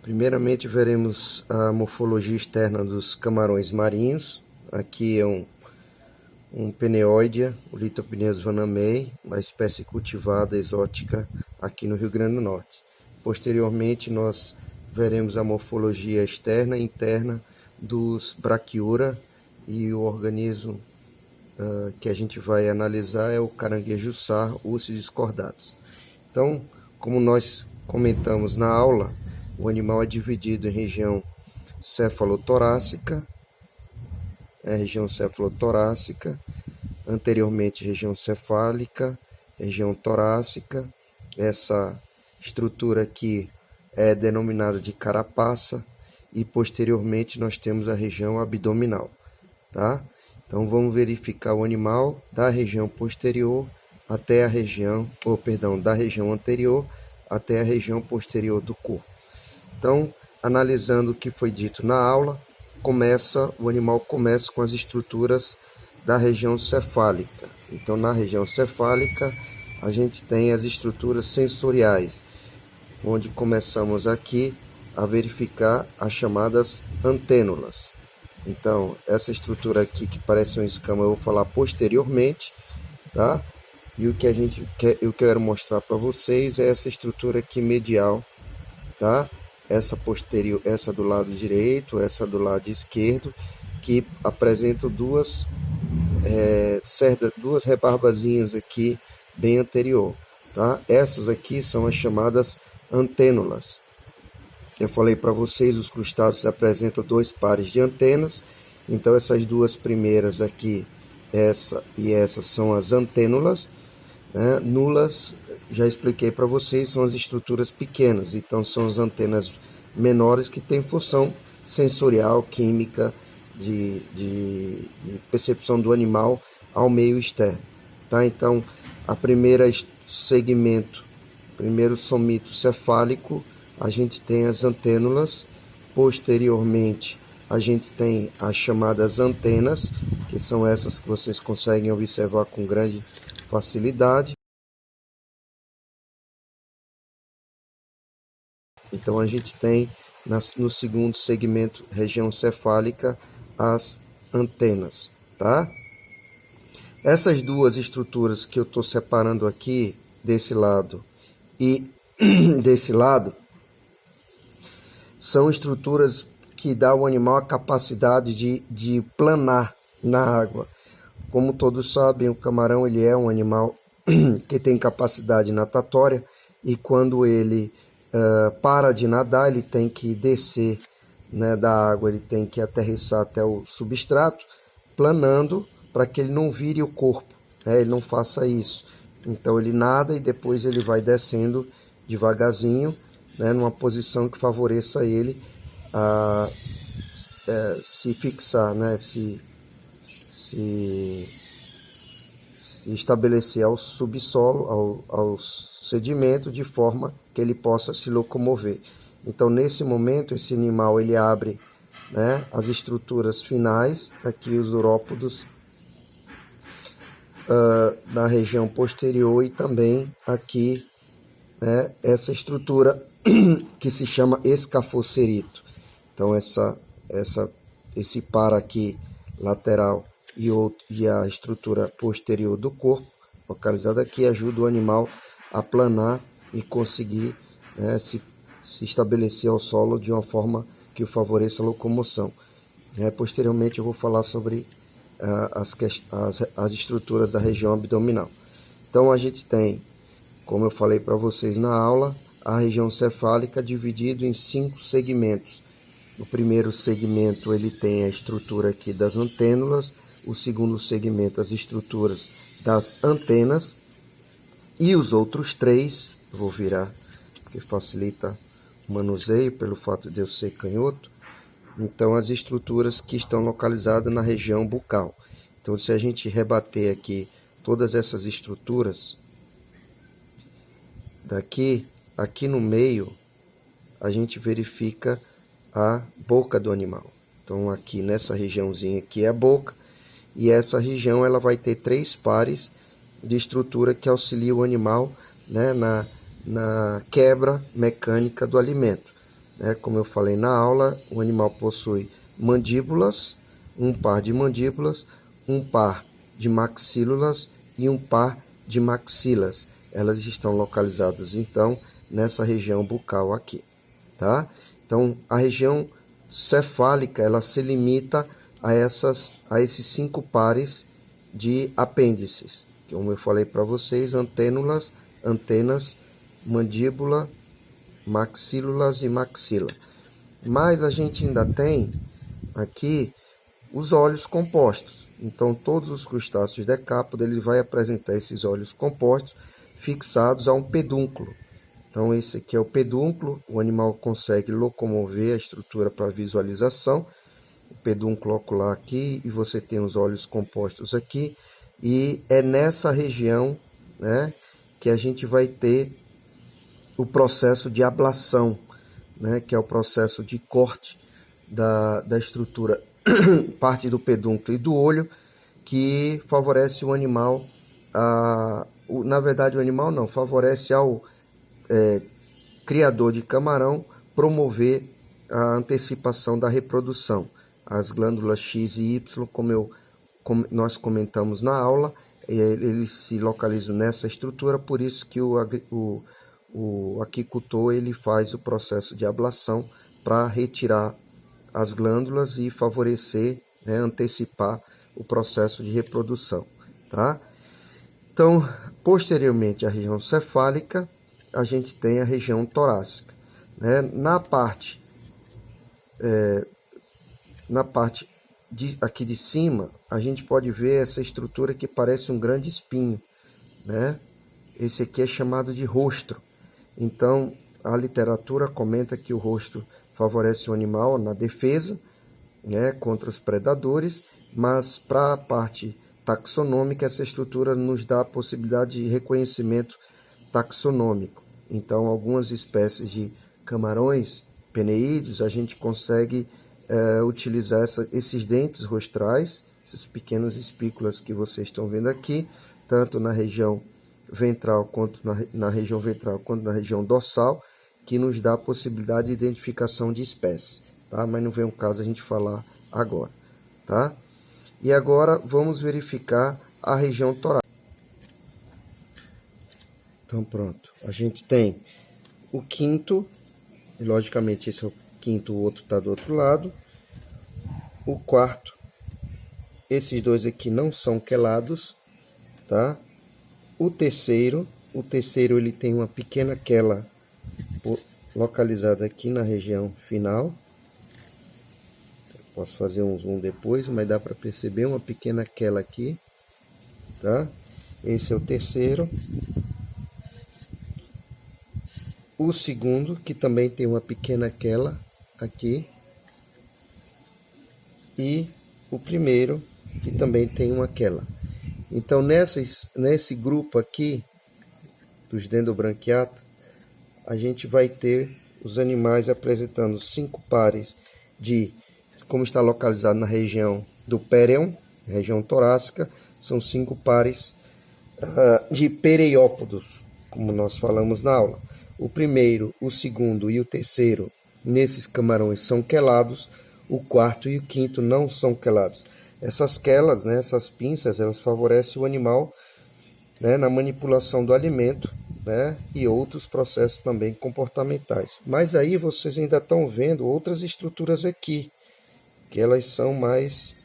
Primeiramente veremos a morfologia externa dos camarões marinhos. Aqui é um Peneoidea, o Lithopeneus vanamei, uma espécie cultivada exótica aqui no Rio Grande do Norte. Posteriormente nós veremos a morfologia externa e interna dos Brachyura, e o organismo que a gente vai analisar é o caranguejo-sar, ursos cordados. Então, como nós comentamos na aula, o animal é dividido em região cefalotorácica, anteriormente região cefálica, região torácica. Essa estrutura aqui é denominada de carapaça, e posteriormente nós temos a região abdominal, tá? Então vamos verificar o animal da região posterior até a região, da região anterior até a região posterior do corpo. Então, analisando o que foi dito na aula, o animal começa com as estruturas da região cefálica. Então, na região cefálica, a gente tem as estruturas sensoriais, onde começamos aqui a verificar as chamadas antênulas. Então, essa estrutura aqui que parece uma escama, eu vou falar posteriormente, tá? E o que eu quero mostrar para vocês é essa estrutura aqui medial, tá? Essa posterior, essa do lado direito, essa do lado esquerdo, que apresentam duas rebarbazinhas aqui bem anterior, tá? Essas aqui são as chamadas antênulas. Eu falei para vocês, os crustáceos apresentam dois pares de antenas. Então essas duas primeiras aqui, essa e essa, são as antênulas, né? Nulas, já expliquei para vocês, são as estruturas pequenas. Então são as antenas menores que têm função sensorial, química, de percepção do animal ao meio externo, tá? Então a primeiro somito cefálico, a gente tem as antênulas. Posteriormente a gente tem as chamadas antenas, que são essas que vocês conseguem observar com grande facilidade. Então a gente tem no segundo segmento, região cefálica, as antenas, tá? Essas duas estruturas que eu estou separando aqui, desse lado e desse lado, são estruturas que dão ao animal a capacidade de planar na água. Como todos sabem, o camarão ele é um animal que tem capacidade natatória, e quando ele para de nadar, ele tem que descer, né, da água, ele tem que aterrissar até o substrato, planando, para que ele não vire o corpo, né, ele não faça isso. Então ele nada e depois ele vai descendo devagarzinho, né, numa posição que favoreça ele a se fixar, né, se estabelecer ao subsolo, ao sedimento, de forma que ele possa se locomover. Então nesse momento esse animal ele abre, né, as estruturas finais, aqui os urópodos na região posterior, e também aqui, né, essa estrutura que se chama escafocerito. Então esse par aqui lateral e a estrutura posterior do corpo, localizada aqui, ajuda o animal a planar e conseguir, né, se estabelecer ao solo de uma forma que o favoreça a locomoção. Posteriormente eu vou falar sobre as estruturas da região abdominal. Então a gente tem, como eu falei para vocês na aula, a região cefálica dividida em 5 segmentos. O primeiro segmento ele tem a estrutura aqui das antênulas, o segundo segmento as estruturas das antenas, e os outros 3, eu vou virar, que facilita o manuseio pelo fato de eu ser canhoto. Então as estruturas que estão localizadas na região bucal. Então se a gente rebater aqui todas essas estruturas, aqui no meio a gente verifica a boca do animal. Então aqui nessa regiãozinha aqui é a boca, e essa região ela vai ter 3 pares de estrutura que auxiliam o animal, né, na quebra mecânica do alimento. né? Como eu falei na aula, o animal possui mandíbulas, um par de mandíbulas, um par de maxílulas e um par de maxilas. Elas estão localizadas, então, nessa região bucal aqui, tá? Então, a região cefálica, ela se limita a esses 5 pares de apêndices. Como eu falei para vocês, antenas, mandíbula, maxílulas e maxila. Mas a gente ainda tem aqui os olhos compostos. Então, todos os crustáceos decápodos, ele vai apresentar esses olhos compostos fixados a um pedúnculo. Então, esse aqui é o pedúnculo, o animal consegue locomover a estrutura para visualização. O pedúnculo ocular aqui, e você tem os olhos compostos aqui. E é nessa região, né, que a gente vai ter o processo de ablação, né, que é o processo de corte da estrutura, parte do pedúnculo e do olho, que favorece o animal, na verdade o animal não, favorece ao criador de camarão promover a antecipação da reprodução. As glândulas X e Y, como nós comentamos na aula, eles se localizam nessa estrutura, por isso que o aquicultor ele faz o processo de ablação para retirar as glândulas e favorecer, né, antecipar o processo de reprodução, tá? Então, posteriormente à região cefálica, a gente tem a região torácica, né? Na parte aqui de cima, a gente pode ver essa estrutura que parece um grande espinho, né? Esse aqui é chamado de rostro. Então, a literatura comenta que o rostro favorece o animal na defesa, né, contra os predadores, mas para a parte taxonômica, essa estrutura nos dá a possibilidade de reconhecimento taxonômico. Então, algumas espécies de camarões peneídeos, a gente consegue utilizar esses dentes rostrais, essas pequenas espículas que vocês estão vendo aqui, tanto na região ventral quanto na região ventral quanto na região dorsal, que nos dá a possibilidade de identificação de espécies, tá? Mas não vem o caso a gente falar agora, tá? E agora vamos verificar a região torácica. Então pronto, a gente tem o quinto, e logicamente esse é o quinto, o outro está do outro lado. O quarto, esses dois aqui não são quelados, tá? O terceiro ele tem uma pequena quela localizada aqui na região final. Posso fazer um zoom depois, mas dá para perceber uma pequena quela aqui, tá? Esse é o terceiro. O segundo, que também tem uma pequena quela aqui. E o primeiro, que também tem uma quela. Então, nesse grupo aqui, dos dendrobranquiata, a gente vai ter os animais apresentando 5 pares de, como está localizado na região do péreon, região torácica, são 5 pares de pereiópodos, como nós falamos na aula. O primeiro, o segundo e o terceiro, nesses camarões, são quelados. O quarto e o quinto não são quelados. Essas quelas, né, essas pinças, elas favorecem o animal, né, na manipulação do alimento, né, e outros processos também comportamentais. Mas aí vocês ainda estão vendo outras estruturas aqui, que elas são mais...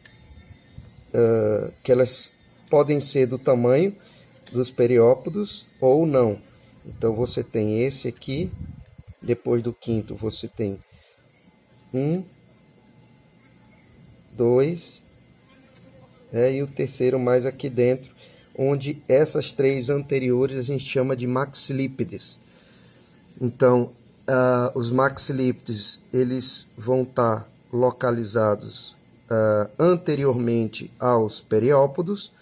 que elas podem ser do tamanho dos periópodos ou não. Então você tem esse aqui, depois do quinto você tem 1, 2, e o terceiro mais aqui dentro, onde essas 3 anteriores a gente chama de maxilípedes. Então, os maxilípedes, eles vão estar localizados anteriormente aos periópodos,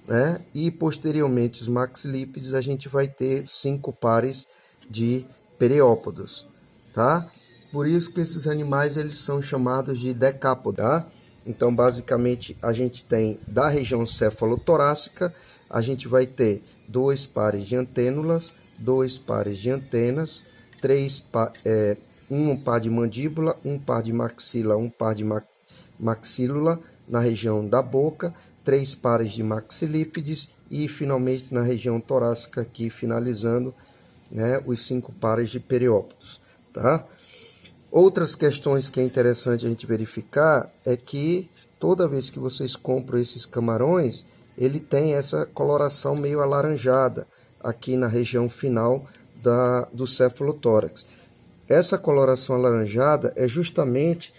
né? E posteriormente os maxilípedes a gente vai ter 5 pares de periópodos, tá? Por isso que esses animais eles são chamados de decápodos, tá? Então, basicamente, a gente tem da região cefalotorácica, a gente vai ter 2 pares de antênulas, 2 pares de antenas, um par de mandíbula, um par de maxila, um par de maxílula na região da boca, 3 pares de maxilípedes e finalmente na região torácica aqui finalizando, né, os 5 pares de periópodos, tá? Outras questões que é interessante a gente verificar é que toda vez que vocês compram esses camarões, ele tem essa coloração meio alaranjada aqui na região final do cefalotórax. Essa coloração alaranjada é justamente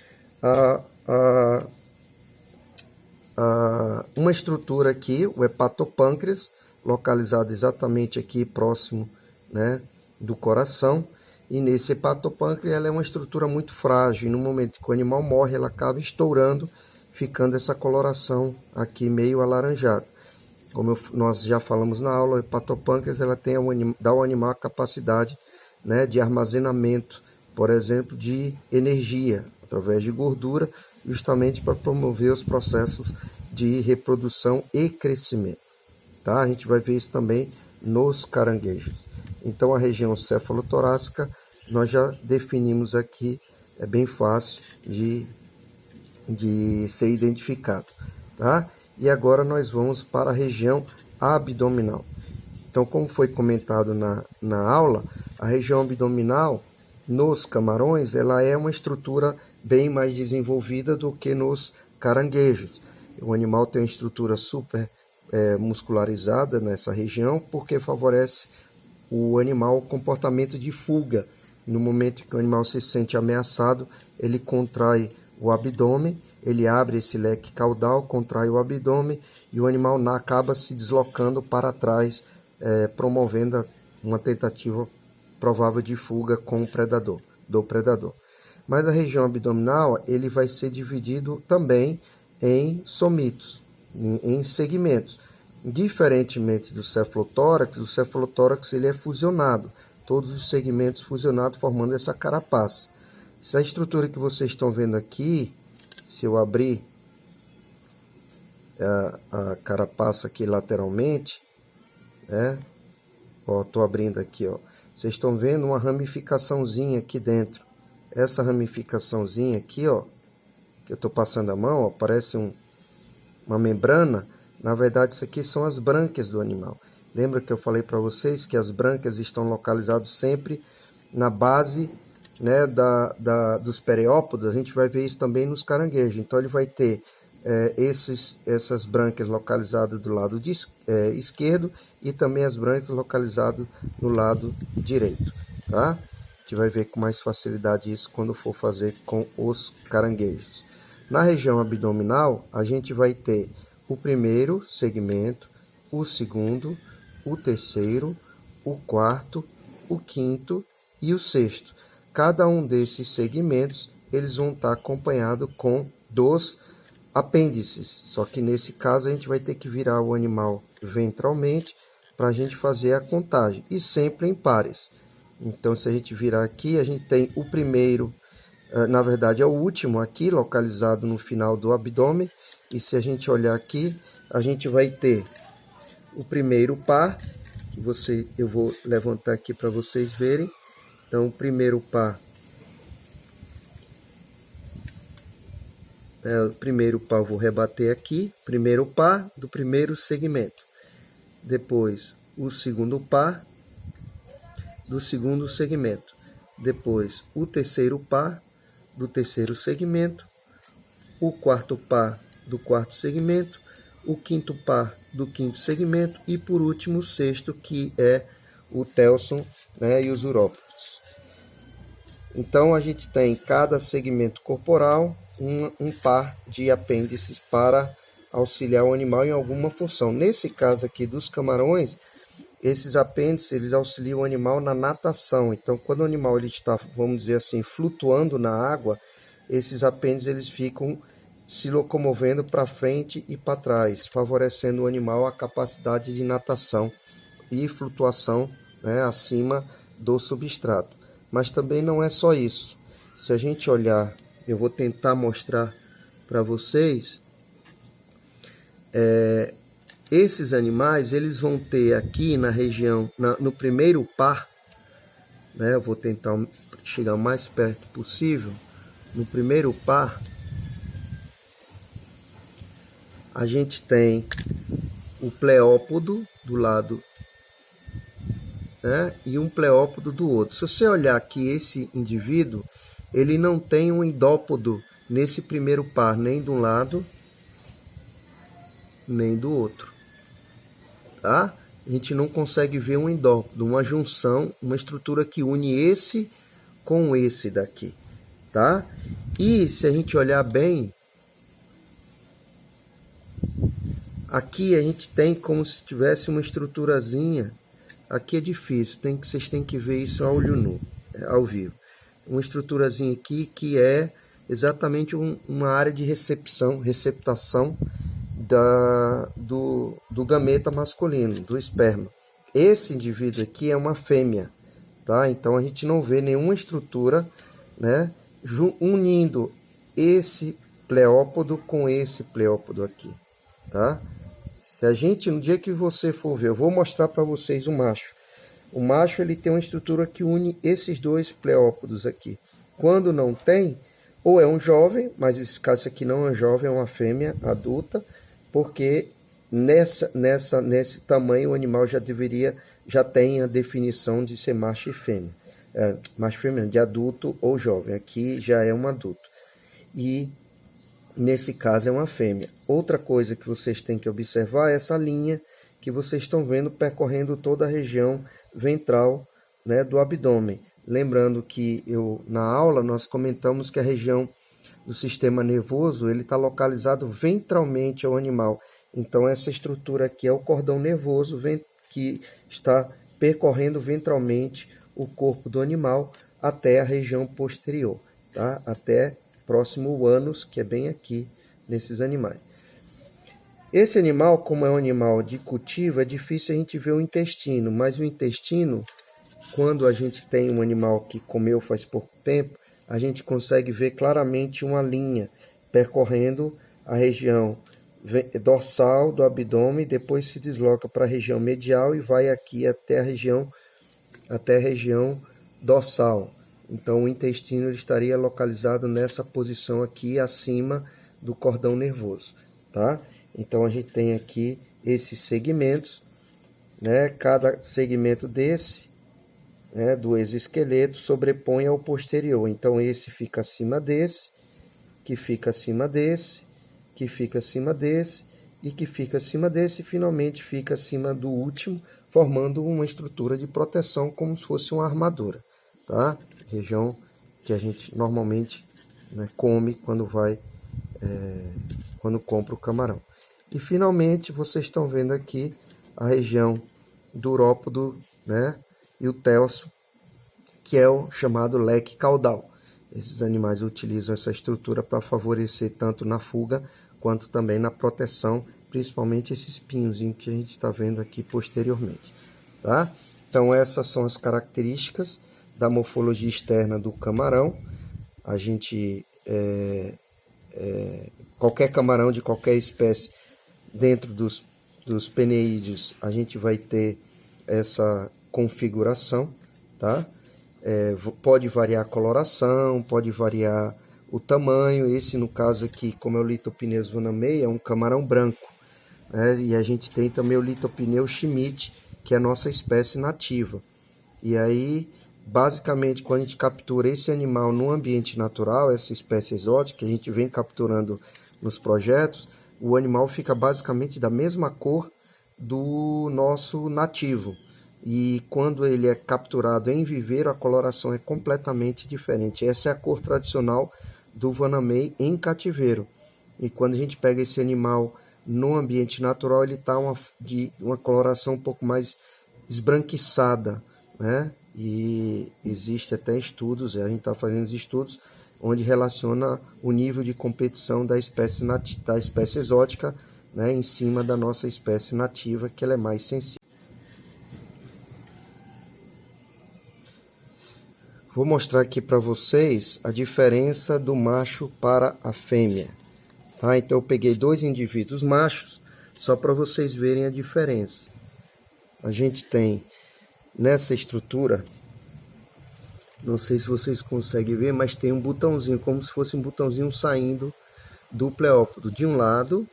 uma estrutura aqui, o hepatopâncreas, localizado exatamente aqui próximo, né, do coração. E nesse hepatopâncreas ela é uma estrutura muito frágil, e no momento que o animal morre, ela acaba estourando, ficando essa coloração aqui meio alaranjada. Como nós já falamos na aula, o hepatopâncreas ela dá ao animal a capacidade, né, de armazenamento, por exemplo, de energia, através de gordura, justamente para promover os processos de reprodução e crescimento. Tá? A gente vai ver isso também nos caranguejos. Então, a região cefalotorácica, nós já definimos aqui, é bem fácil de ser identificado. Tá? E agora nós vamos para a região abdominal. Então, como foi comentado na aula, a região abdominal, nos camarões, ela é uma estrutura bem mais desenvolvida do que nos caranguejos. O animal tem uma estrutura super muscularizada nessa região, porque favorece o animal o comportamento de fuga. No momento que o animal se sente ameaçado, ele contrai o abdômen, ele abre esse leque caudal, contrai o abdômen e o animal acaba se deslocando para trás, promovendo uma tentativa provável de fuga com o predador, do predador. Mas a região abdominal ele vai ser dividido também em somitos, em segmentos. Diferentemente do cefalotórax, o cefalotórax ele é fusionado, todos os segmentos fusionados formando essa carapaça. Essa estrutura que vocês estão vendo aqui, se eu abrir a carapaça aqui lateralmente, né? Ó, tô abrindo aqui, ó. Vocês estão vendo uma ramificaçãozinha aqui dentro. Essa ramificaçãozinha aqui, ó, que eu tô passando a mão, ó, parece uma membrana. Na verdade, isso aqui são as brânquias do animal. Lembra que eu falei para vocês que as brânquias estão localizadas sempre na base, né, dos periópodos? A gente vai ver isso também nos caranguejos. Então, ele vai ter essas brânquias localizadas do lado esquerdo e também as brânquias localizadas no lado direito. Tá? A gente vai ver com mais facilidade isso quando for fazer com os caranguejos. Na região abdominal, a gente vai ter o primeiro segmento, o segundo, o terceiro, o quarto, o quinto e o sexto. Cada um desses segmentos, eles vão estar acompanhados com 2 apêndices. Só que nesse caso a gente vai ter que virar o animal ventralmente para a gente fazer a contagem. E sempre em pares. Então, se a gente virar aqui, a gente tem o primeiro, na verdade é o último aqui, localizado no final do abdômen. E se a gente olhar aqui, a gente vai ter o primeiro par, que eu vou levantar aqui para vocês verem. Então, o primeiro par, eu vou rebater aqui, primeiro par do primeiro segmento. Depois, o segundo par do segundo segmento. Depois, o terceiro par do terceiro segmento. O quarto par do quarto segmento, o quinto par do quinto segmento e por último o sexto, que é o telson, né, e os urópodes. Então a gente tem em cada segmento corporal um par de apêndices para auxiliar o animal em alguma função. Nesse caso aqui dos camarões, esses apêndices eles auxiliam o animal na natação. Então quando o animal ele está, vamos dizer assim, flutuando na água, esses apêndices eles ficam se locomovendo para frente e para trás, favorecendo o animal a capacidade de natação e flutuação, né, acima do substrato. Mas também não é só isso. Se a gente olhar, eu vou tentar mostrar para vocês, esses animais eles vão ter aqui na região, no primeiro par, né? Eu vou tentar chegar o mais perto possível. No primeiro par, a gente tem o pleópodo do lado, né? E um pleópodo do outro. Se você olhar aqui esse indivíduo, ele não tem um endópodo nesse primeiro par, nem de um lado, nem do outro, tá? A gente não consegue ver um endópodo, uma junção, uma estrutura que une esse com esse daqui, tá? E se a gente olhar bem, aqui a gente tem como se tivesse uma estruturazinha. Aqui é difícil, vocês têm que ver isso a olho nu, ao vivo. Uma estruturazinha aqui que é exatamente uma área de receptação do gameta masculino, do esperma. Esse indivíduo aqui é uma fêmea, tá? Então a gente não vê nenhuma estrutura, né, unindo esse pleópodo com esse pleópodo aqui, tá? Se a gente, no dia que você for ver, eu vou mostrar para vocês o macho. O macho, ele tem uma estrutura que une esses dois pleópodos aqui. Quando não tem, ou é um jovem, mas esse caso aqui não é um jovem, é uma fêmea adulta, porque nesse tamanho o animal já tem a definição de ser macho e fêmea. Macho e fêmea, de adulto ou jovem. Aqui já é um adulto. E nesse caso é uma fêmea. Outra coisa que vocês têm que observar é essa linha que vocês estão vendo percorrendo toda a região ventral, né, do abdômen. Lembrando que na aula nós comentamos que a região do sistema nervoso ele está localizado ventralmente ao animal. Então essa estrutura aqui é o cordão nervoso que está percorrendo ventralmente o corpo do animal até a região posterior, tá? Até próximo ao ânus, que é bem aqui nesses animais. Esse animal, como é um animal de cultivo, é difícil a gente ver o intestino, mas o intestino, quando a gente tem um animal que comeu faz pouco tempo, a gente consegue ver claramente uma linha percorrendo a região dorsal do abdômen, depois se desloca para a região medial e vai aqui até a região dorsal. Então o intestino ele estaria localizado nessa posição aqui acima do cordão nervoso, tá? Então a gente tem aqui esses segmentos, né? Cada segmento desse, né, do exoesqueleto sobrepõe ao posterior. Então esse fica acima desse, que fica acima desse, que fica acima desse e que fica acima desse e finalmente fica acima do último, formando uma estrutura de proteção como se fosse uma armadura, tá? Região que a gente normalmente, né, come quando quando compra o camarão. E finalmente vocês estão vendo aqui a região do urópodo, né, e o telso, que é o chamado leque caudal. Esses animais utilizam essa estrutura para favorecer tanto na fuga quanto também na proteção, principalmente esse espinhozinho que a gente está vendo aqui posteriormente, tá? Então essas são as características da morfologia externa do camarão. A gente, qualquer camarão de qualquer espécie, dentro dos peneídeos, a gente vai ter essa configuração, tá? Pode variar a coloração, pode variar o tamanho. Esse, no caso aqui, como é o Lithopineus vanamei, é um camarão branco, né? E a gente tem também o Lithopineus schmidt, que é a nossa espécie nativa. E aí, basicamente, quando a gente captura esse animal no ambiente natural, essa espécie exótica que a gente vem capturando nos projetos, o animal fica basicamente da mesma cor do nosso nativo. E quando ele é capturado em viveiro, a coloração é completamente diferente. Essa é a cor tradicional do vanamei em cativeiro. E quando a gente pega esse animal no ambiente natural, ele está de uma coloração um pouco mais esbranquiçada, né? E existe até estudos, a gente está fazendo os estudos, onde relaciona o nível de competição da espécie exótica, né, em cima da nossa espécie nativa, que ela é mais sensível. Vou mostrar aqui para vocês a diferença do macho para a fêmea, tá? Então eu peguei dois indivíduos machos, só para vocês verem a diferença. A gente tem nessa estrutura Não sei se vocês conseguem ver, mas tem um botãozinho, como se fosse um botãozinho saindo do pleópodo de um lado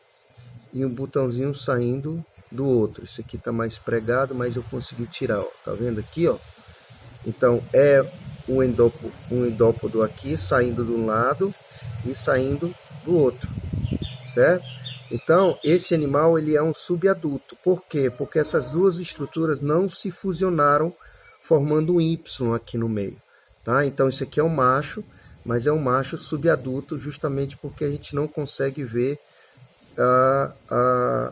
e um botãozinho saindo do outro. Esse aqui tá mais pregado, mas eu consegui tirar, ó. Tá vendo aqui, ó? Então é um endópodo aqui saindo de um lado e saindo do outro, certo? Então esse animal ele é um subadulto. Por quê? Porque essas duas estruturas não se fusionaram formando um Y aqui no meio, tá? Então isso aqui é um macho, mas é um macho subadulto justamente porque a gente não consegue ver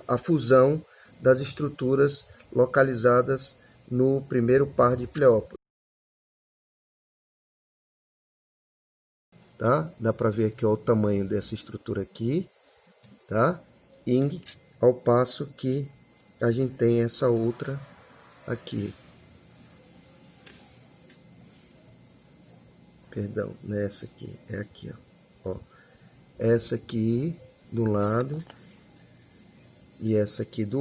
a fusão das estruturas localizadas no primeiro par de pleópodos. Tá? Dá para ver aqui ó, o tamanho dessa estrutura aqui, tá? E ao passo que a gente tem essa outra aqui. Perdão, nessa aqui, é aqui, ó. Essa aqui do lado e essa aqui do outro.